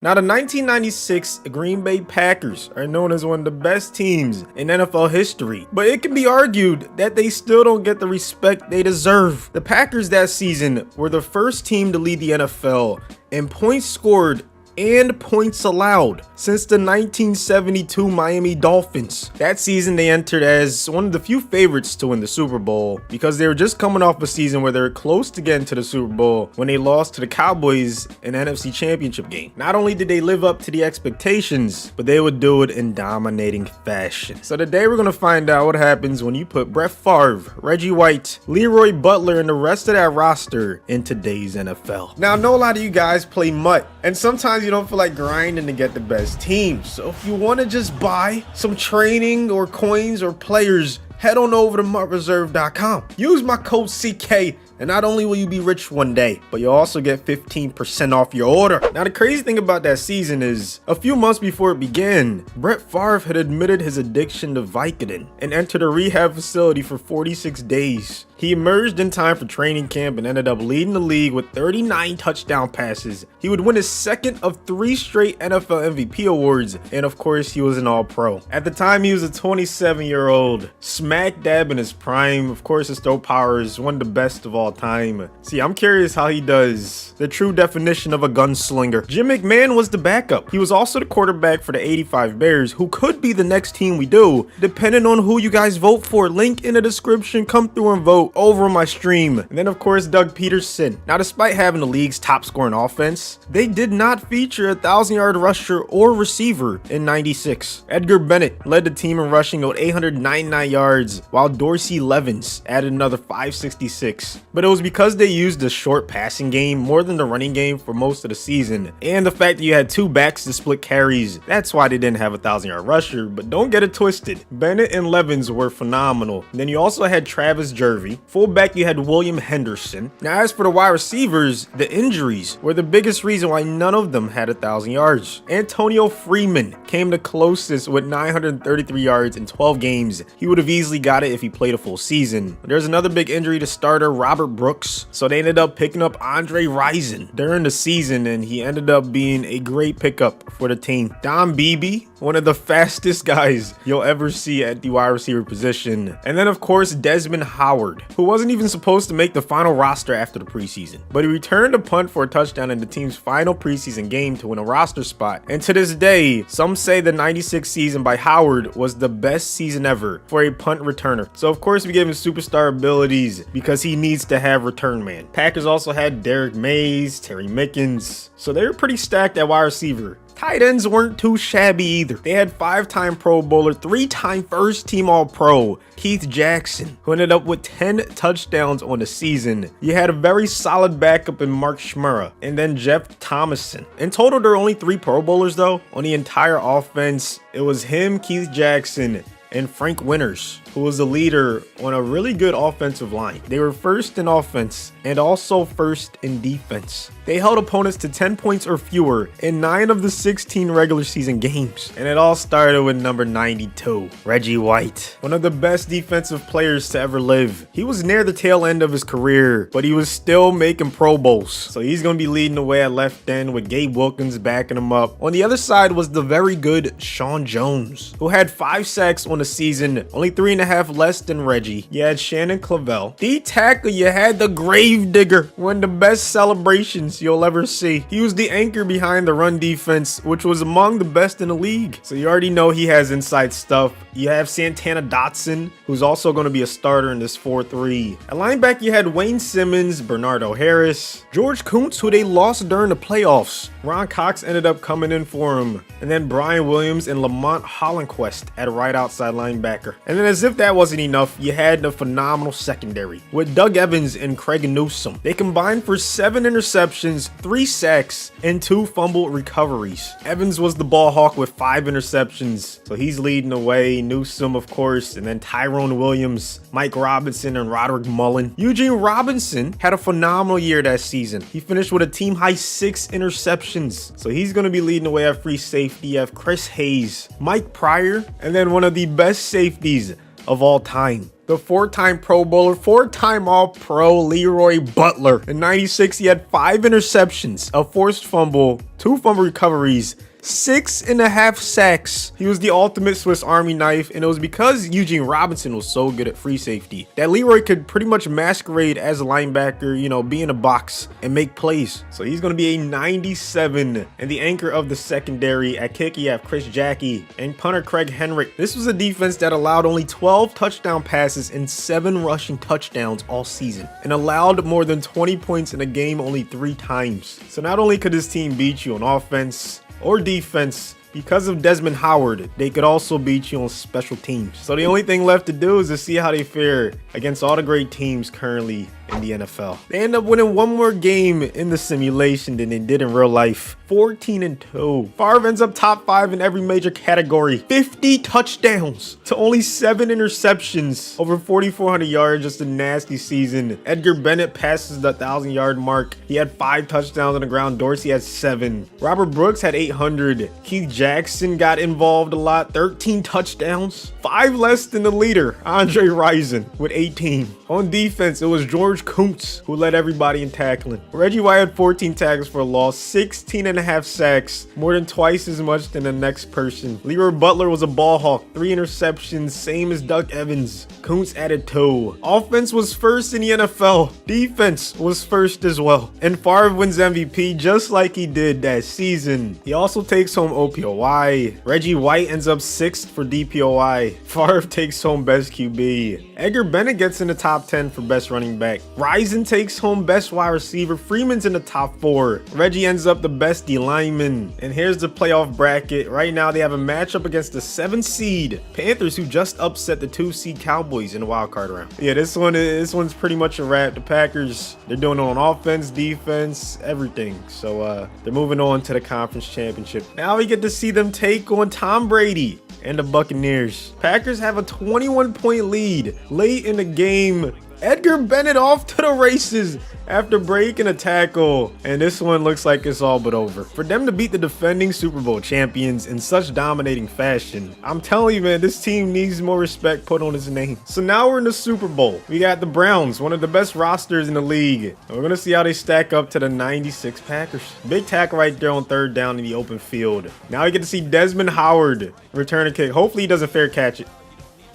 Now, the 1996 Green Bay Packers are known as one of the best teams in NFL history, but it can be argued that they still don't get the respect they deserve. The Packers that season were the first team to lead the NFL in points scored and points allowed since the 1972 Miami Dolphins. That season they entered as one of the few favorites to win the Super Bowl because they were just coming off a season where they were close to getting to the Super Bowl when they lost to the Cowboys in the NFC Championship game. Not only did they live up to the expectations, but they would do it in dominating fashion. So today we're gonna find out what happens when you put Brett Favre, Reggie White, Leroy Butler, and the rest of that roster in today's NFL. Now, I know a lot of you guys play MUT, and sometimes you don't feel like grinding to get the best teams. So if you want to just buy some training or coins or players, head on over to MUTreserve.com. Use my code CK, and not only will you be rich one day, but you'll also get 15% off your order. Now, the crazy thing about that season is, a few months before it began, Brett Favre had admitted his addiction to Vicodin and entered a rehab facility for 46 days. He emerged in time for training camp and ended up leading the league with 39 touchdown passes. He would win his second of 3 straight NFL MVP awards, and of course, he was an All-Pro. At the time, he was a 27-year-old, smack dab in his prime. Of course, his throw power is one of the best of all time. See, I'm curious how he does the true definition of a gunslinger. Jim McMahon was the backup. He was also the quarterback for the '85 Bears, who could be the next team we do, depending on who you guys vote for. Link in the description. Come through and vote over on my stream. And then, of course, Doug Peterson. Now, despite having the league's top scoring offense, they did not feature a 1,000-yard rusher or receiver in '96. Edgar Bennett led the team in rushing with 899 yards, while Dorsey Levens added another 566. But it was because they used the short passing game more than the running game for most of the season, and the fact that you had 2 backs to split carries. That's why they didn't have a 1,000-yard rusher, but don't get it twisted. Bennett and Levens were phenomenal. And then you also had Travis Jervey. Fullback, you had William Henderson. Now, as for the wide receivers, the injuries were the biggest reason why none of them had 1,000 yards. Antonio Freeman came the closest with 933 yards in 12 games. He would have easily got it if he played a full season. There's another big injury to starter Robert Brooks, so they ended up picking up Andre Rison during the season, and he ended up being a great pickup for the team. Don Beebe, one of the fastest guys you'll ever see at the wide receiver position. And then, of course, Desmond Howard, who wasn't even supposed to make the final roster after the preseason, but he returned a punt for a touchdown in the team's final preseason game to win a roster spot. And to this day, some say the '96 season by Howard was the best season ever for a punt returner. So of course we gave him superstar abilities because he needs to have return man. Packers also had Derek Mays, Terry Mickens, so they were pretty stacked at wide receiver. Tight ends weren't too shabby either. They had 5-time Pro Bowler, 3-time first-team All-Pro, Keith Jackson, who ended up with 10 touchdowns on the season. You had a very solid backup in Mark Chmura, and then Jeff Thomason. In total, there were only 3 Pro Bowlers, though. On the entire offense, it was him, Keith Jackson, and Frank Winters, who was the leader on a really good offensive line. They were first in offense and also first in defense. They held opponents to 10 points or fewer in 9 of the 16 regular season games. And it all started with number 92, Reggie White, one of the best defensive players to ever live. He was near the tail end of his career, but he was still making Pro Bowls. So he's going to be leading the way at left end with Gabe Wilkins backing him up. On the other side was the very good Sean Jones, who had 5 sacks on the season, only 3.5 less than Reggie. You had Shannon Clavelle. D tackle, you had the Grave Digger, one of the best celebrations you'll ever see. He was the anchor behind the run defense, which was among the best in the league. So you already know he has inside stuff. You have Santana Dotson, who's also going to be a starter in this 4-3. At linebacker, you had Wayne Simmons, Bernardo Harris, George Kuntz, who they lost during the playoffs. Ron Cox ended up coming in for him. And then Brian Williams and Lamont Hollinquest at right outside linebacker. And then, as if that wasn't enough, you had the phenomenal secondary with Doug Evans and Craig Newsome. They combined for 7 interceptions, 3 sacks, and 2 fumble recoveries. Evans was the ball hawk with 5 interceptions, so he's leading the way. Newsome, of course, and then Tyrone Williams, Mike Robinson, and Roderick Mullen. Eugene Robinson had a phenomenal year that season. He finished with a team-high 6 interceptions, so he's going to be leading the way at free safety. You have Chris Hayes, Mike Pryor, and then one of the best safeties of all time, the 4-time Pro Bowler, 4-time All-Pro Leroy Butler. In '96, he had 5 interceptions, a forced fumble, 2 fumble recoveries, 6.5 sacks. He was the ultimate Swiss Army knife, and it was because Eugene Robinson was so good at free safety that Leroy could pretty much masquerade as a linebacker, you know, be in a box and make plays. So he's going to be a 97, and the anchor of the secondary. At kick, you have Chris Jackie and punter Craig Henrik. This was a defense that allowed only 12 touchdown passes and 7 rushing touchdowns all season, and allowed more than 20 points in a game only 3 times. So not only could this team beat you on offense or defense, because of Desmond Howard, they could also beat you on special teams. So the only thing left to do is to see how they fare against all the great teams currently in the NFL. They end up winning 1 more game in the simulation than they did in real life. 14-2. Favre ends up top 5 in every major category. 50 touchdowns to only 7 interceptions. Over 4,400 yards, just a nasty season. Edgar Bennett passes the 1,000-yard mark. He had 5 touchdowns on the ground. Dorsey had 7. Robert Brooks had 800. Keith Jackson got involved a lot. 13 touchdowns. 5 less than the leader, Andre Rison, with 18. On defense, it was George Kuntz who led everybody in tackling. Reggie White had 14 tackles for a loss, 16.5 sacks, more than twice as much than the next person. Leroy Butler was a ball hawk, 3 interceptions, same as Doug Evans. Kuntz added 2. Offense was first in the NFL. Defense was first as well. And Favre wins MVP just like he did that season. He also takes home OPOY. Reggie White ends up 6th for DPOY. Favre takes home best QB. Edgar Bennett gets in the top 10 for best running back. Rison takes home best wide receiver. Freeman's in the top 4. Reggie ends up the best D lineman. And here's the playoff bracket. Right now they have a matchup against the 7th seed Panthers, who just upset the 2 seed Cowboys in the wild card round. Yeah, this one's pretty much a wrap. The Packers, they're doing it on offense, defense, everything. So they're moving on to the conference championship. Now we get to see them take on Tom Brady and the Buccaneers. Packers have a 21-point lead late in the game. Edgar Bennett off to the races after breaking a tackle, and this one looks like it's all but over. For them to beat the defending Super Bowl champions in such dominating fashion, I'm telling you, man, this team needs more respect put on its name. So now we're in the Super Bowl. We got the Browns, one of the best rosters in the league, and we're gonna see how they stack up to the 96 Packers. Big tackle right there on 3rd down in the open field. Now we get to see Desmond Howard return a kick. Hopefully he doesn't fair catch it.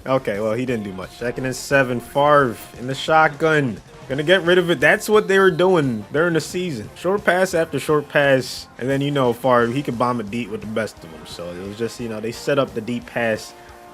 Okay, well, he didn't do much. 2nd and 7. Favre in the shotgun. Gonna get rid of it. That's what they were doing during the season. Short pass after short pass. And then, you know, Favre, he could bomb it deep with the best of them. So it was just, you know, they set up the deep pass.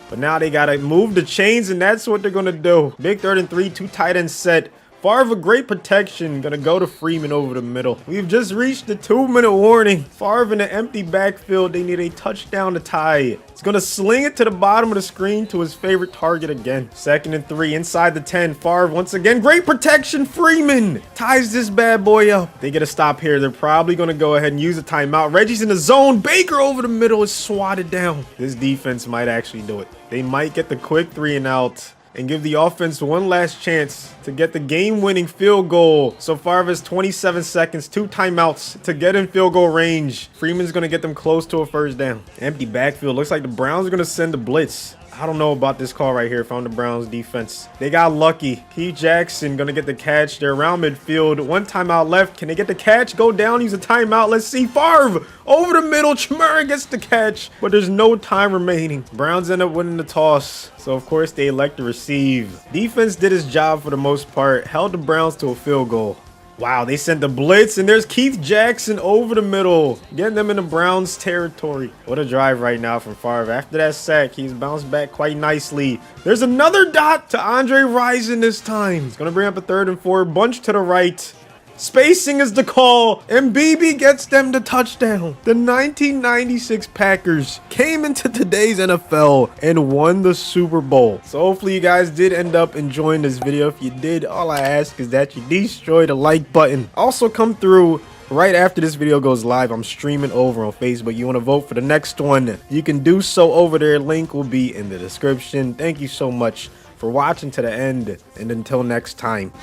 But now they gotta move the chains, and that's what they're gonna do. Big 3rd and 3, 2 tight end set. Favre, a great protection, gonna go to Freeman over the middle. We've just reached the 2-minute warning. Favre in an empty backfield. They need a touchdown to tie. He's gonna sling it to the bottom of the screen to his favorite target again. 2nd and 3, inside the 10. Favre once again, great protection. Freeman ties this bad boy up. They get a stop here. They're probably gonna go ahead and use a timeout. Reggie's in the zone. Baker over the middle is swatted down. This defense might actually do it. They might get the quick 3 and out and give the offense one last chance to get the game-winning field goal. So Favre has 27 seconds, 2 timeouts to get in field goal range. Freeman's going to get them close to a 1st down. Empty backfield. Looks like the Browns are going to send the blitz. I don't know about this call right here if I'm the Browns defense. They got lucky. Keith Jackson gonna get the catch. They're around midfield. 1 timeout left. Can they get the catch? Go down, use a timeout. Let's see. Favre over the middle. Chmura gets the catch, but there's no time remaining. Browns end up winning the toss, so of course they elect to receive. Defense did its job for the most part. Held the Browns to a field goal. Wow, they sent the blitz, and there's Keith Jackson over the middle, getting them in the Browns territory. What a drive right now from Favre. After that sack, he's bounced back quite nicely. There's another dot to Andre Rison this time. He's going to bring up a 3rd and 4, bunch to the right. Spacing is the call, and BB gets them the touchdown. The 1996 Packers came into today's NFL and won the Super Bowl. So hopefully you guys did end up enjoying this video. If you did, all I ask is that you destroy the like button. Also come through right after this video goes live. I'm streaming over on Facebook. You want to vote for the next one, you can do so over there. Link will be in the description. Thank you so much for watching to the end, and until next time.